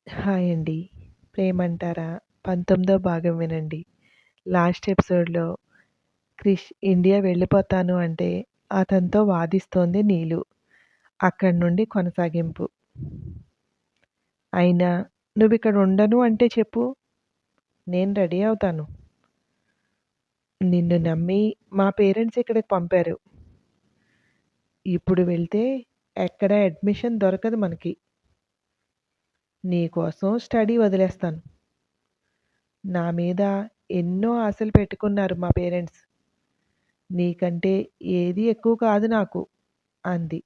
Hi అండి. ప్రేమంటారా 19వ భాగం వినండి. లాస్ట్ ఎపిసోడ్‌లో క్రిష్ ఇండియా వెళ్ళిపోతాను అంటే అతనితో వాదిస్తోంది నీలు. అక్కడి నుండి కొనసాగింపు. అయినా నువ్విక్కడ ఉండను అంటే చెప్పు. నేను రెడీ అవుతాను. నిన్ను నమ్మి మా పేరెంట్స్ ఇక్కడికి పంపారు. ఇప్పుడు వెళ్తే ఎక్కడ అడ్మిషన్ దొరకదు మనకి. నీకోసం స్టడీ వదిలేస్తాను. నా మీద ఎన్నో ఆశలు పెట్టుకున్నారు మా పేరెంట్స్. నీకంటే ఏది ఎక్కువ కాదు నాకు అంది.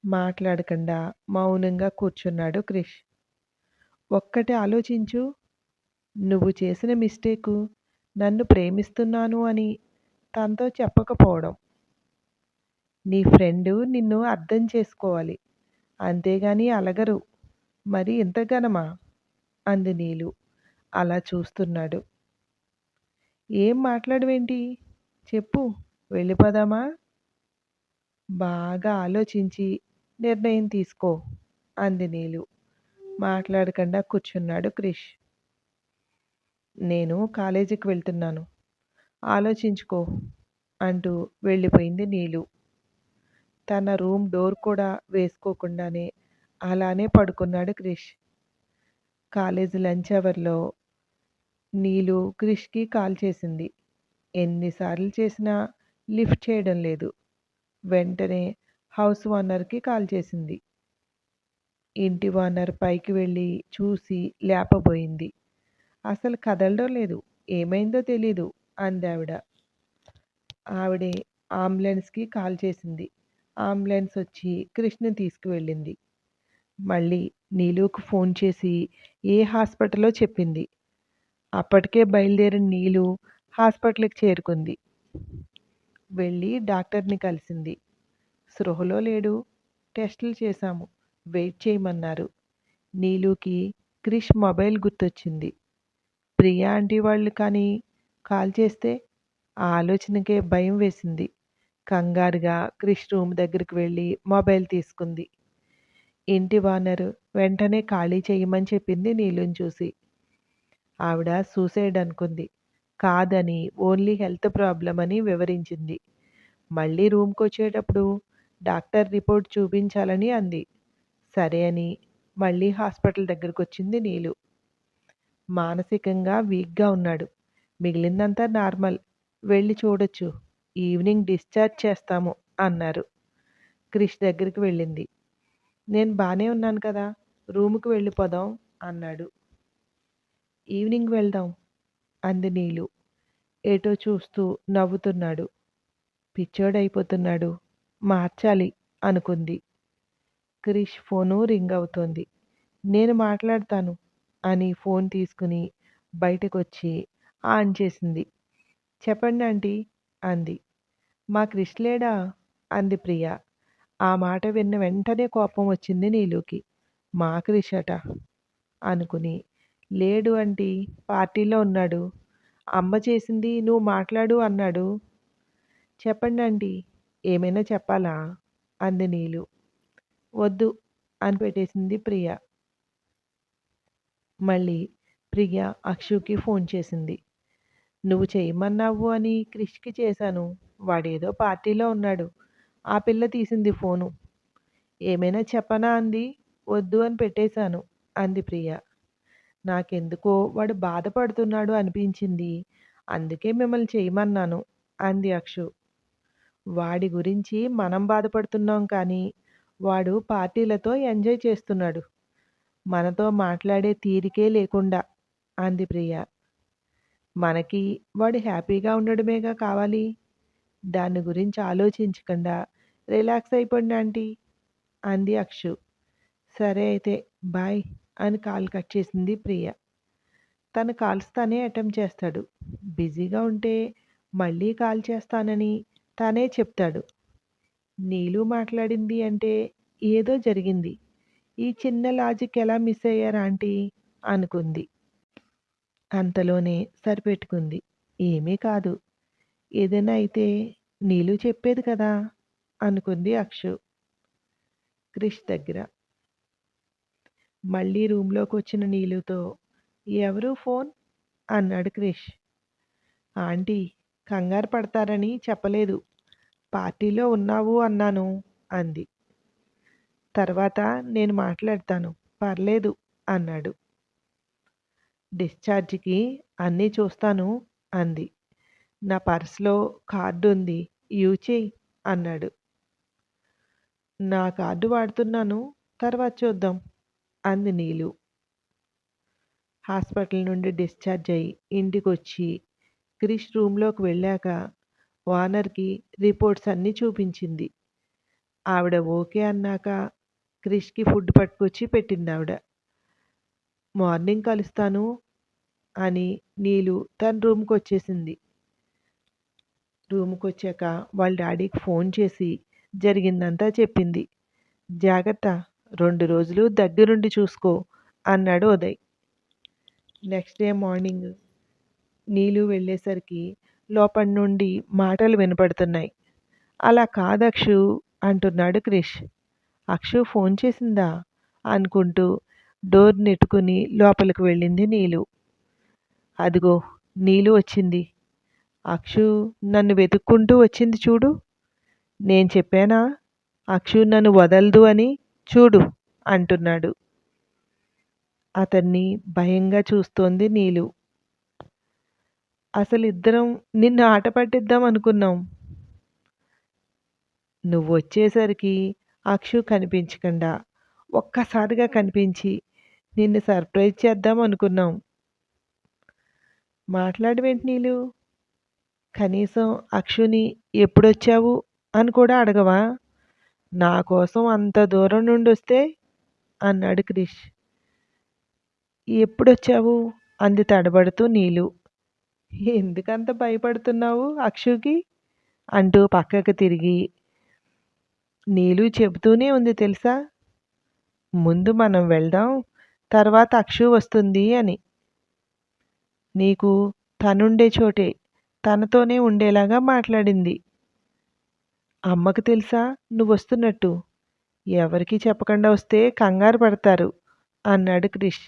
మాట్లాడకుండా మౌనంగా కూర్చున్నాడు క్రిష్. ఒక్కటి ఆలోచించు. నువ్వు చేసిన మిస్టేకు నన్ను ప్రేమిస్తున్నాను అని తనతో చెప్పకపోవడం. నీ ఫ్రెండు నిన్ను అర్థం చేసుకోవాలి. అంతేగాని అలగరు. మరి ఇంత ఘనమా? అంది నీలు అలా చూస్తున్నాడు. ఏం మాట్లాడవేంటి? చెప్పు. వెళ్ళిపోదామా? బాగా ఆలోచించి నిర్ణయం తీసుకో అంది నీలు. మాట్లాడకుండా కూర్చున్నాడు క్రిష్. నేను కాలేజీకి వెళ్తున్నాను. ఆలోచించుకో అంటూ వెళ్ళిపోయింది నీలు. తన రూమ్ డోర్ కూడా వేసుకోకుండానే అలానే పడుకున్నాడు క్రిష్. కాలేజీ లంచ్ అవర్లో నీలు క్రిష్కి కాల్ చేసింది. ఎన్నిసార్లు చేసినా లిఫ్ట్ చేయడం లేదు. వెంటనే హౌస్ ఓనర్కి కాల్ చేసింది. ఇంటి ఓనర్ పైకి వెళ్ళి చూసి లేపబోయింది. అసలు కదలడం లేదు. ఏమైందో తెలీదు అందావిడ. ఆవిడే అంబులెన్స్‌కి కాల్ చేసింది. అంబులెన్స్ వచ్చి క్రిష్‌ని తీసుకువెళ్ళింది. మళ్ళీ నీలుకు ఫోన్ చేసి ఏ హాస్పిటలో చెప్పింది. అప్పటికే బయలుదేరిన నీలు హాస్పిటల్‌కి చేరుకుంది. వెళ్ళి డాక్టర్‌ని కలిసింది. స్పృహలో లేడు. టెస్టులు చేశాము. వెయిట్ చేయమన్నారు. నీలుకి క్రిష్ మొబైల్ గుర్తొచ్చింది. ప్రియా ఆంటీ వాళ్ళు కానీ కాల్ చేస్తే ఆ ఆలోచనకే భయం వేసింది. కంగారుగా క్రిష్ రూమ్ దగ్గరికి వెళ్ళి మొబైల్ తీసుకుంది. ఇంటి ఓనరు వెంటనే ఖాళీ చేయమని చెప్పింది నీలుని చూసి. ఆవిడ సూసైడ్ అనుకుంది. కాదని ఓన్లీ హెల్త్ ప్రాబ్లం అని వివరించింది. మళ్ళీ రూమ్కి వచ్చేటప్పుడు డాక్టర్ రిపోర్ట్ చూపించాలని అంది. సరే అని మళ్ళీ హాస్పిటల్ దగ్గరకు వచ్చింది నీలు. మానసికంగా వీక్గా ఉన్నాడు. మిగిలిందంతా నార్మల్. వెళ్ళి చూడొచ్చు. ఈవినింగ్ డిశ్చార్జ్ చేస్తాము అన్నారు. క్రిష్ దగ్గరికి వెళ్ళింది. నేను బానే ఉన్నాను కదా, రూముకి వెళ్ళిపోదాం అన్నాడు. ఈవినింగ్ వెళ్దాం అంది నీలు. ఏటో చూస్తూ నవ్వుతున్నాడు. పిచ్చోడైపోతున్నాడు. మార్చాలి అనుకుంది. క్రిష్ ఫోను రింగ్ అవుతోంది. నేను మాట్లాడతాను అని ఫోన్ తీసుకుని బయటకొచ్చి ఆన్ చేసింది. చెప్పండి ఆంటీ అంది. మా క్రిష్ లేడా అంది ప్రియ. ఆ మాట విన్న వెంటనే కోపం వచ్చింది నీలుకి. మా క్రిష్ అట అనుకుని, లేడు ఆంటీ, పార్టీలో ఉన్నాడు. అమ్మ చేసింది నువ్వు మాట్లాడు అన్నాడు. చెప్పండి ఆంటీ, ఏమైనా చెప్పాలా అంది నీలు. వద్దు అని పెట్టేసింది ప్రియ. మళ్ళీ ప్రియ అక్షుకి ఫోన్ చేసింది. నువ్వు చేయమన్నావు అని క్రిష్కి చేశాను. వాడేదో పార్టీలో ఉన్నాడు. ఆ పిల్ల తీసింది ఫోను. ఏమైనా చెప్పనా అంది. వద్దు అని పెట్టేశాను అంది ప్రియ. నాకెందుకో వాడు బాధపడుతున్నాడు అనిపించింది. అందుకే మిమ్మల్ని చేయమన్నాను అంది అక్షు. వాడి గురించి మనం బాధపడుతున్నాం కానీ వాడు పార్టీలతో ఎంజాయ్ చేస్తున్నాడు. మనతో మాట్లాడే తీరికే లేకుండా అంది ప్రియ. మనకి వాడు హ్యాపీగా ఉండడమేగా కావాలి. దాని గురించి ఆలోచించకుండా రిలాక్స్ అయిపోండి ఆంటీ అంది అక్షు. సరే అయితే బాయ్ అని కాల్ కట్ చేసింది ప్రియ. తన కాల్స్ తనే అటెంప్ట్ చేస్తాడు. బిజీగా ఉంటే మళ్ళీ కాల్ చేస్తానని తనే చెప్తాడు. నీలు మాట్లాడింది అంటే ఏదో జరిగింది. ఈ చిన్న లాజిక్ ఎలా మిస్ అయ్యారు ఆంటీ అనుకుంది. అంతలోనే సరిపెట్టుకుంది. ఏమీ కాదు. ఏదైనా అయితే నీలు చెప్పేది కదా అనుకుంది అక్షు. క్రిష్ దగ్గర. మళ్ళీ రూమ్‌లోకొచ్చిన నీలుతో, "ఎవరు ఫోన్?" అన్నాడు క్రిష్. ఆంటీ కంగారు పడతారని చెప్పలేదు. పార్టీలో ఉన్నావు అన్నాను అంది. తర్వాత నేను మాట్లాడతాను. పర్లేదు అన్నాడు. డిశ్చార్జికి అన్నీ చూస్తాను అంది. నా పర్స్‌లో కార్డుంది. యూజ్ చెయ్యి అన్నాడు. నా కార్డు వాడుతున్నాను. తర్వాత చూద్దాం అంది నీలు. హాస్పిటల్ నుండి డిశ్చార్జ్ అయ్యి ఇంటికొచ్చి క్రిష్ రూమ్‌లోకి వెళ్ళాక ఓనర్‌కి రిపోర్ట్స్ అన్నీ చూపించింది. ఆవిడ ఓకే అన్నాక క్రిష్‌కి ఫుడ్ పట్టుకొచ్చి పెట్టిందావిడ. మార్నింగ్ కలుస్తాను అని నీలు తన రూమ్‌కొచ్చేసింది. రూమ్‌కొచ్చాక వాళ్ళ డాడీకి ఫోన్ చేసి జరిగిందంతా చెప్పింది. జాగ్రత్త 2 రోజులు దగ్గరుండి చూసుకో అన్నాడు ఉదయ్. నెక్స్ట్ డే మార్నింగ్ నీలు వెళ్ళేసరికి లోపటి నుండి మాటలు వినపడుతున్నాయి. అలా కాదక్షు అంటున్నాడు క్రిష్. అక్షు ఫోన్ చేసిందా అనుకుంటూ డోర్ నెట్టుకుని లోపలికి వెళ్ళింది నీలు. అదిగో నీలు వచ్చింది. అక్షు నన్ను వెతుక్కుంటూ వచ్చింది చూడు. నేను చెప్పానా అక్షు నన్ను వదలదు అని చూడు అంటున్నాడు. అతన్ని భయంగా చూస్తోంది నీలు. అసలిద్దరం నిన్ను ఆట పట్టిద్దాం అనుకున్నాం. నువ్వొచ్చేసరికి అక్షు కనిపించకుండా ఒక్కసారిగా కనిపించి నిన్ను సర్ప్రైజ్ చేద్దాం అనుకున్నాం. మాట్లాడవేంటి నీలు? కనీసం అక్షుని ఎప్పుడొచ్చావు అని కూడా అడగవా? నా కోసం అంత దూరం నుండొస్తే అన్నాడు క్రిష్. ఎప్పుడొచ్చావు అంది తడబడుతూ నీలు. ఎందుకంత భయపడుతున్నావు అక్షుకి అంటూ పక్కకు తిరిగి నీలు చెబుతూనే ఉంది తెలుసా, ముందు మనం వెళ్దాం తర్వాత అక్షు వస్తుంది అని. నీకు తనుండే చోటే తనతోనే ఉండేలాగా మాట్లాడింది. అమ్మకు తెలుసా నువ్వొస్తున్నట్టు? ఎవరికీ చెప్పకుండా వస్తే కంగారు పడతారు అన్నాడు క్రిష్.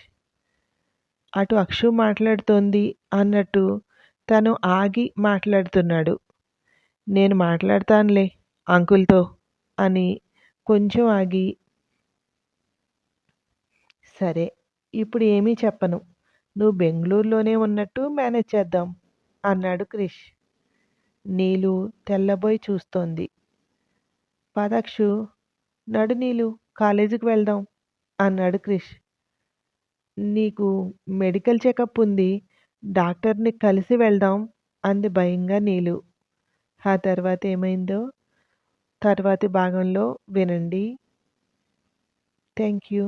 అటు అక్షు మాట్లాడుతోంది అన్నట్టు తను ఆగి మాట్లాడుతున్నాడు. నేను మాట్లాడతానులే అంకుల్తో అని కొంచెం ఆగి, సరే ఇప్పుడు ఏమీ చెప్పను. నువ్వు బెంగుళూరులోనే ఉన్నట్టు మేనేజ్ చేద్దాం అన్నాడు క్రిష్. నీలు తెల్లబోయి చూస్తోంది. పదక్షు నడు నీలు కాలేజీకి వెళ్దాం అన్నాడు క్రిష్. నీకు మెడికల్ చెకప్ ఉంది. డాక్టర్ని కలిసి వెళ్దాం అంది భయంగా నీలు. ఆ తర్వాత ఏమైందో తర్వాతి భాగంలో వినండి. Thank you.